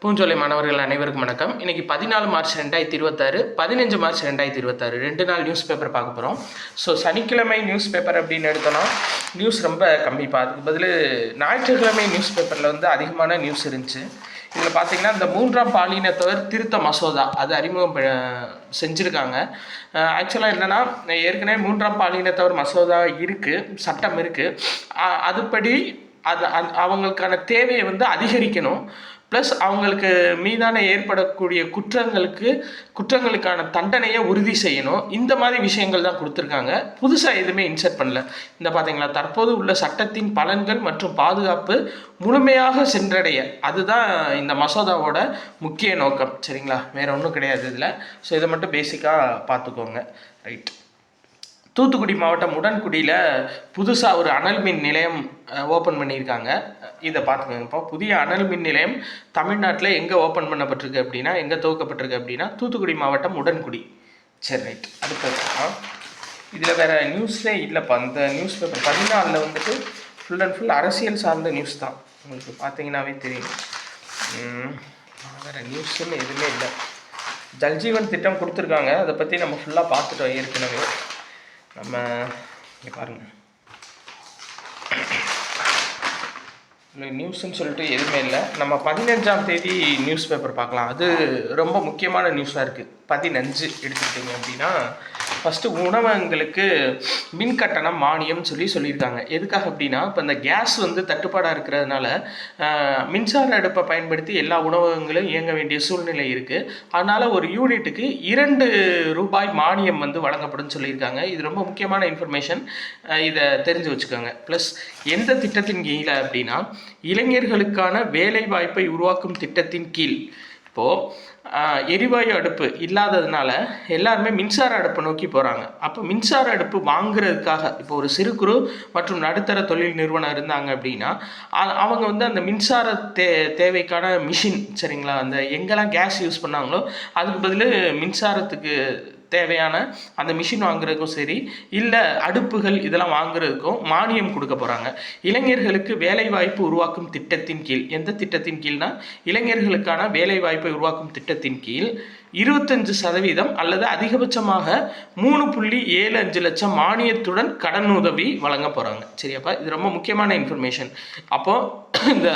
பூஞ்சோலை மாணவர்கள் அனைவருக்கும் வணக்கம். இன்னைக்கு 14 மார்ச் 2026, 15 மார்ச் 2026 2 நாள் நியூஸ் பேப்பர் பார்க்க போகிறோம். ஸோ சனிக்கிழமை நியூஸ் பேப்பர் அப்படின்னு எடுத்தோன்னா நியூஸ் ரொம்ப கம்மிப்பா. அதுக்கு பதில் ஞாயிற்றுக்கிழமை நியூஸ் பேப்பரில் வந்து அதிகமான நியூஸ் இருந்துச்சு. இதில் பார்த்தீங்கன்னா இந்த 3ஆம் பாலினத்தவர் திருத்த மசோதா அது அறிமுகம் செஞ்சுருக்காங்க. ஆக்சுவலாக என்னென்னா, ஏற்கனவே 3ஆம் பாலினத்தவர் மசோதா இருக்குது, சட்டம் இருக்குது. அதுபடி அவங்களுக்கான தேவையை வந்து அதிகரிக்கணும். ப்ளஸ் அவங்களுக்கு மீதான ஏற்படக்கூடிய குற்றங்களுக்கான தண்டனையை உறுதி செய்யணும். இந்த மாதிரி விஷயங்கள் தான் கொடுத்துருக்காங்க. புதுசாக எதுவுமே இன்சர்ட் பண்ணல. இந்த பார்த்தீங்களா, தற்போது உள்ள சட்டத்தின் பலன்கள் மற்றும் பாதுகாப்பு முழுமையாக சென்றடைய, அதுதான் இந்த மசோதாவோட முக்கிய நோக்கம். சரிங்களா, வேறு ஒன்றும் கிடையாது இதில். ஸோ இதை மட்டும் பேசிக்காக பார்த்துக்கோங்க. ரைட். தூத்துக்குடி மாவட்டம் உடன்குடியில் புதுசாக ஒரு அனல் மின் நிலையம் ஓப்பன் பண்ணியிருக்காங்க. இதை பார்த்துக்கோங்க. இப்போ புதிய அனல் மின் நிலையம் தமிழ்நாட்டில் எங்கே ஓப்பன் பண்ணப்பட்டிருக்கு அப்படின்னா, எங்கே துவக்கப்பட்டிருக்கு அப்படின்னா தூத்துக்குடி மாவட்டம் உடன்குடி. சரி, ரைட். அடுத்தது இதில் வேறு நியூஸே இல்லைப்பா. அந்த நியூஸ் பேப்பர் 14 வந்துட்டு ஃபுல் அண்ட் ஃபுல் அரசியல் சார்ந்த நியூஸ் தான். உங்களுக்கு பார்த்தீங்கன்னாவே தெரியும். வேறு நியூஸ்ன்னு எதுவுமே இல்லை. ஜல்ஜீவன் திட்டம் கொடுத்துருக்காங்க. அதை பற்றி நம்ம ஃபுல்லாக பார்த்துட்டோம் ஏற்கனவே. நம்ம இங்கே பாருங்கள், நியூஸ்ன்னு சொல்லிட்டு எதுவுமே இல்லை. நம்ம 15ஆம் தேதி நியூஸ் பேப்பர் பார்க்கலாம். அது ரொம்ப முக்கியமான நியூஸாக இருக்குது. 15 எடுத்துக்கிட்டிங்க அப்படின்னா, ஃபஸ்ட்டு உணவகங்களுக்கு மின் கட்டணம் மானியம் சொல்லியிருக்காங்க. எதுக்காக அப்படின்னா, இப்போ இந்த கேஸ் வந்து தட்டுப்பாடாக இருக்கிறதுனால மின்சார அடுப்பை பயன்படுத்தி எல்லா உணவகங்களும் இயங்க வேண்டிய சூழ்நிலை இருக்குது. அதனால் ஒரு யூனிட்டுக்கு 2 ரூபாய் மானியம் வந்து வழங்கப்படும் சொல்லியிருக்காங்க. இது ரொம்ப முக்கியமான இன்ஃபர்மேஷன். இதை தெரிஞ்சு வச்சுக்கோங்க. ப்ளஸ் எந்த திட்டத்தின் கீழே அப்படின்னா, இளைஞர்களுக்கான வேலை வாய்ப்பை உருவாக்கும் திட்டத்தின் கீழ் இப்போது எரிவாயு அடுப்பு இல்லாததுனால எல்லாருமே மின்சார அடுப்பை நோக்கி போகிறாங்க. அப்போ மின்சார அடுப்பு வாங்குறதுக்காக இப்போ ஒரு சிறு குறு மற்றும் நடுத்தர தொழில் நிறுவனம் இருந்தாங்க அப்படின்னா, அவங்க வந்து அந்த மின்சார தேவைக்கான மிஷின், சரிங்களா, அந்த எங்கெல்லாம் கேஸ் யூஸ் பண்ணாங்களோ அதுக்கு பதில் மின்சாரத்துக்கு தேவையான அந்த மிஷின் வாங்குறதுக்கும் சரி, இல்லை அடுப்புகள் இதெல்லாம் வாங்குறதுக்கும் மானியம் கொடுக்க போகிறாங்க. இளைஞர்களுக்கு வேலைவாய்ப்பு உருவாக்கும் திட்டத்தின் கீழ், எந்த திட்டத்தின் கீழ்னா இளைஞர்களுக்கான வேலைவாய்ப்பை உருவாக்கும் திட்டத்தின் கீழ் 25% அல்லது அதிகபட்சமாக 3.75 லட்சம் மானியத்துடன் கடன் உதவி வழங்க போகிறாங்க. சரியாப்பா, இது ரொம்ப முக்கியமான இன்ஃபர்மேஷன். அப்போது இந்த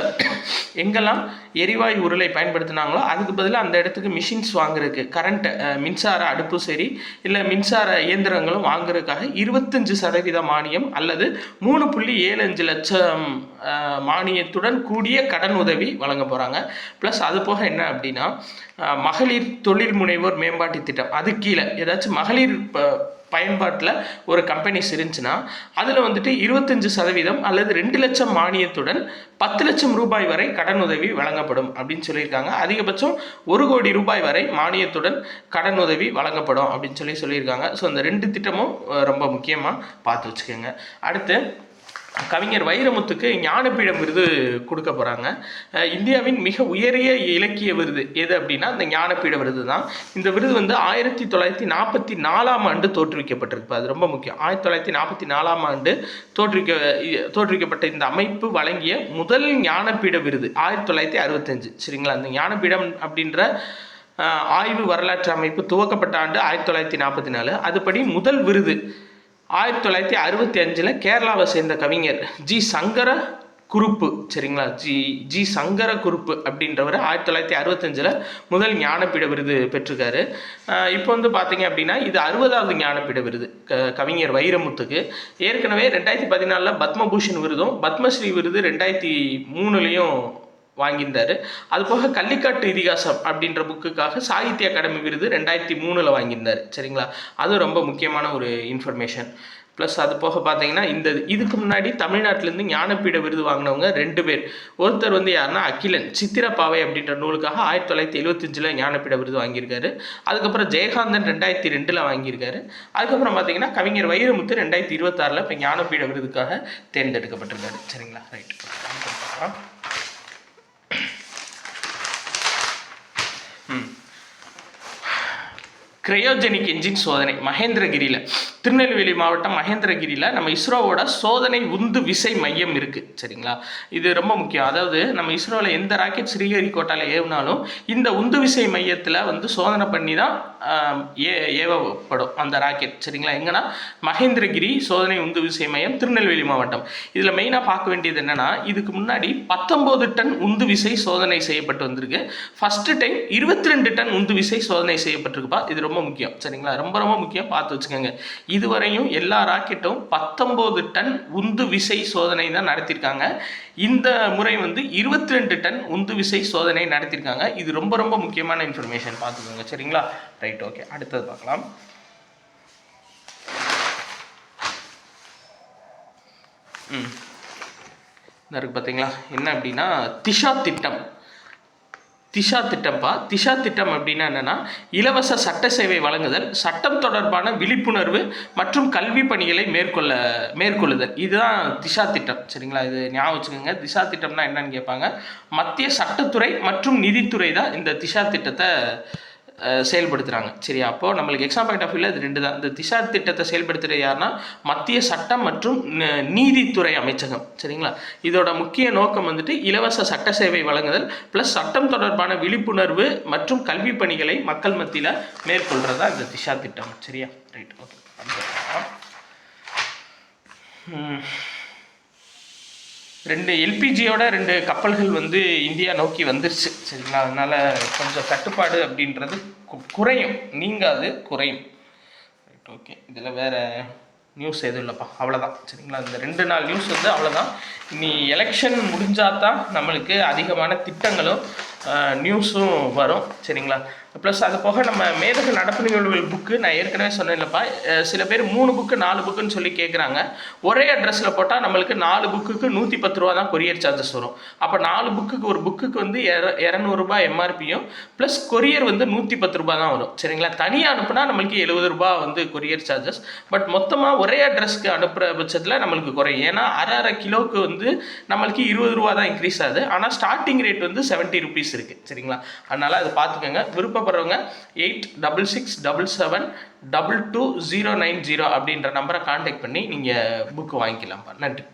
எங்கெல்லாம் எரிவாயு உருளை பயன்படுத்தினாங்களோ அதுக்கு பதிலாக அந்த இடத்துக்கு மிஷின்ஸ் வாங்குறதுக்கு, கரண்ட் மின்சார அடுப்பு சரி இல்லை மின்சார இயந்திரங்களும் வாங்குறதுக்காக 25% மானியம் அல்லது 3.75 லட்சம் மானியத்துடன் கூடிய கடன் உதவி வழங்க போகிறாங்க. ப்ளஸ் அது போக என்ன அப்படின்னா, மகளிர் தொழில் முனைவோர் மேம்பாட்டு திட்டம், அது கீழே ஏதாச்சும் மகளிர் பயன்பாட்டில் ஒரு கம்பெனிஸ் இருந்துச்சுன்னா அதில் வந்துட்டு 25% அல்லது 2 லட்சம் மானியத்துடன் 10 லட்சம் ரூபாய் வரை கடன் உதவி வழங்கப்படும் அப்படின்னு சொல்லியிருக்காங்க. அதிகபட்சம் 1 கோடி ரூபாய் வரை மானியத்துடன் கடன் உதவி வழங்கப்படும் அப்படின்னு சொல்லியிருக்காங்க. ஸோ இந்த 2 திட்டமும் ரொம்ப முக்கியமாக பார்த்து வச்சுக்கோங்க. அடுத்து கவிஞர் வைரமுத்துக்கு ஞானபீடம் விருது கொடுக்க போகிறாங்க. இந்தியாவின் மிக உயரிய இலக்கிய விருது எது அப்படின்னா இந்த ஞானபீட விருது தான். இந்த விருது வந்து 1944ஆம் ஆண்டு தோற்றுவிக்கப்பட்டிருக்கு. அது ரொம்ப முக்கியம். 1944ஆம் ஆண்டு தோற்றுவிக்கப்பட்ட இந்த அமைப்பு வழங்கிய முதல் ஞானபீட விருது 1965. சரிங்களா, இந்த ஞானபீடம் அப்படின்ற ஆய்வு வரலாற்று அமைப்பு துவக்கப்பட்ட ஆண்டு 1944. அதுபடி முதல் விருது 1965 கேரளாவை சேர்ந்த கவிஞர் ஜி சங்கர குருப்பு, சரிங்களா, ஜி சங்கர குருப்பு அப்படின்றவர் 1965 முதல் ஞானபீட விருது பெற்றிருக்காரு. இப்போ வந்து பார்த்தீங்க அப்படின்னா இது 60வது ஞானபீட விருது கவிஞர் வைரமுத்துக்கு. ஏற்கனவே 2014 பத்மபூஷன் விருதும் பத்மஸ்ரீ விருது 2003 வாங்கியிருந்தார். அது போக கள்ளிக்காட்டு இதிகாசம் அப்படின்ற புக்குக்காக சாகித்ய அகாடமி விருது 2003 வாங்கியிருந்தார். சரிங்களா, அது ரொம்ப முக்கியமான ஒரு இன்ஃபர்மேஷன். ப்ளஸ் அது போக பார்த்தீங்கன்னா இதுக்கு முன்னாடி தமிழ்நாட்டிலேருந்து ஞானபீட விருது வாங்கினவங்க 2 பேர். ஒருத்தர் வந்து யாருன்னா அகிலன் சித்திரப்பாவை அப்படின்ற நூலுக்காக 1975 ஞானபீட விருது வாங்கியிருக்காரு. அதுக்கப்புறம் ஜெயகாந்தன் 2002 வாங்கியிருக்காரு. அதுக்கப்புறம் பார்த்தீங்கன்னா கவிஞர் வைரமுத்து 2026 இப்போ ஞானபீட விருதுக்காக தேர்ந்தெடுக்கப்பட்டிருக்காரு. சரிங்களா, ரைட். கிரையோஜெனிக் என்ஜின் சோதனை மகேந்திரகிரியில், திருநெல்வேலி மாவட்டம் மகேந்திரகிரியில் நம்ம இஸ்ரோவோட சோதனை உந்து விசை மையம் இருக்குது. சரிங்களா, இது ரொம்ப முக்கியம். அதாவது நம்ம இஸ்ரோவில் எந்த ராக்கெட் ஸ்ரீஹரிகோட்டாவில் ஏவினாலும் இந்த உந்து விசை மையத்தில் வந்து சோதனை பண்ணி தான் ஏவப்படும் அந்த ராக்கெட். சரிங்களா, எங்கன்னா மகேந்திரகிரி சோதனை உந்து விசை மையம், திருநெல்வேலி மாவட்டம். இதில் மெயினாக பார்க்க வேண்டியது என்னென்னா, இதுக்கு முன்னாடி 19 டன் உந்து விசை சோதனை செய்யப்பட்டு வந்திருக்கு. ஃபஸ்ட்டு டைம் 22 டன் உந்து விசை சோதனை செய்யப்பட்டிருக்குப்பா. இது ரொம்ப முக்கியம். சரிங்களா, ரொம்ப ரொம்ப முக்கியம், பார்த்து வச்சுக்கோங்க. இதுவரையும் எல்லா ராக்கெட்டும் 19 டன் உந்து விசை சோதனை தான் நடத்தியிருக்காங்க. இந்த முறை வந்து 22 டன் உந்து விசை சோதனை நடத்தியிருக்காங்க. இது ரொம்ப ரொம்ப முக்கியமான இன்ஃபர்மேஷன், பார்த்துக்கோங்க. சரிங்களா, ரைட், ஓகே. அடுத்தது பார்க்கலாம். இருக்கு பார்த்தீங்களா, என்ன அப்படின்னா திஷா திட்டம். திஷா திட்டம் அப்படின்னா என்னென்னா, இலவச சட்ட சேவை வழங்குதல், சட்டம் தொடர்பான விழிப்புணர்வு மற்றும் கல்வி பணிகளை மேற்கொள்ளுதல். இதுதான் திஷா திட்டம். சரிங்களா, இது ஞாபகம் வச்சுக்கோங்க. திஷா திட்டம்னா என்னன்னு கேட்பாங்க. மத்திய சட்டத்துறை மற்றும் நிதித்துறை தான் இந்த திஷா திட்டத்தை செயல்படுத்துகிறாங்க. சரியா, அப்போது நம்மளுக்கு எக்ஸாம் பாயிண்ட் ஆஃப் வியூவில் இது 2 தான். இந்த திஷா திட்டத்தை செயல்படுத்துகிற யாருன்னா மத்திய சட்டம் மற்றும் நீதித்துறை அமைச்சகம். சரிங்களா, இதோட முக்கிய நோக்கம் வந்துட்டு இலவச சட்ட சேவை வழங்குதல் ப்ளஸ் சட்டம் தொடர்பான விழிப்புணர்வு மற்றும் கல்வி பணிகளை மக்கள் மத்தியில் மேற்கொள்கிறதா இந்த திஷா திட்டம். சரியா, ரைட், ஓகே. 2 எல்பிஜியோட 2 கப்பல்கள் வந்து இந்தியா நோக்கி வந்துருச்சு. சரிங்களா, அதனால் கொஞ்சம் தட்டுப்பாடு அப்படின்றது குறையும், நீங்காது, குறையும். Right, okay. இதில் வேறு நியூஸ் எதுவும் இல்லைப்பா, அவ்வளோதான். சரிங்களா, இந்த 2 நாள் நியூஸ் வந்து அவ்வளோதான். இனி எலெக்ஷன் முடிஞ்சால் தான் நம்மளுக்கு அதிகமான திட்டங்களும் நியூஸும் வரும். சரிங்களா, ப்ளஸ் அது போக நம்ம மேதகு நடப்பு நிகழ்வுகள் புக்கு நான் ஏற்கனவே சொன்னேன்லப்பா, சில பேர் 3 புக்கு 4 புக்குன்னு சொல்லி கேட்குறாங்க. ஒரே அட்ரஸில் போட்டால் நம்மளுக்கு 4 புக்குக்கு 110 ரூபா தான் கொரியர் சார்ஜஸ் வரும். அப்போ 4 புக்குக்கு ஒரு புக்குக்கு வந்து 200 ரூபாய் எம்ஆர்பியும் ப்ளஸ் கொரியர் வந்து 110 ரூபா தான் வரும். சரிங்களா, தனியாக அனுப்புனா நம்மளுக்கு 70 ரூபா வந்து கொரியர் சார்ஜஸ். பட் மொத்தமாக ஒரே அட்ரஸ்க்கு அனுப்புகிற பட்சத்தில் நம்மளுக்கு குறையும். ஏன்னா அரை கிலோவுக்கு வந்து நம்மளுக்கு 20 ரூபா தான் இன்க்ரீஸ் ஆகுது. ஆனால் ஸ்டார்டிங் ரேட் வந்து 70 ருபீஸ் இருக்குது. சரிங்களா, அதனால் அதை பார்த்துக்கோங்க. விருப்பப்படுறவங்க 8667772290 அப்படின்ற நம்பரை கான்டாக்ட் பண்ணி நீங்கள் புக்கு வாங்கிக்கலாம்ப்பா. நன்றி.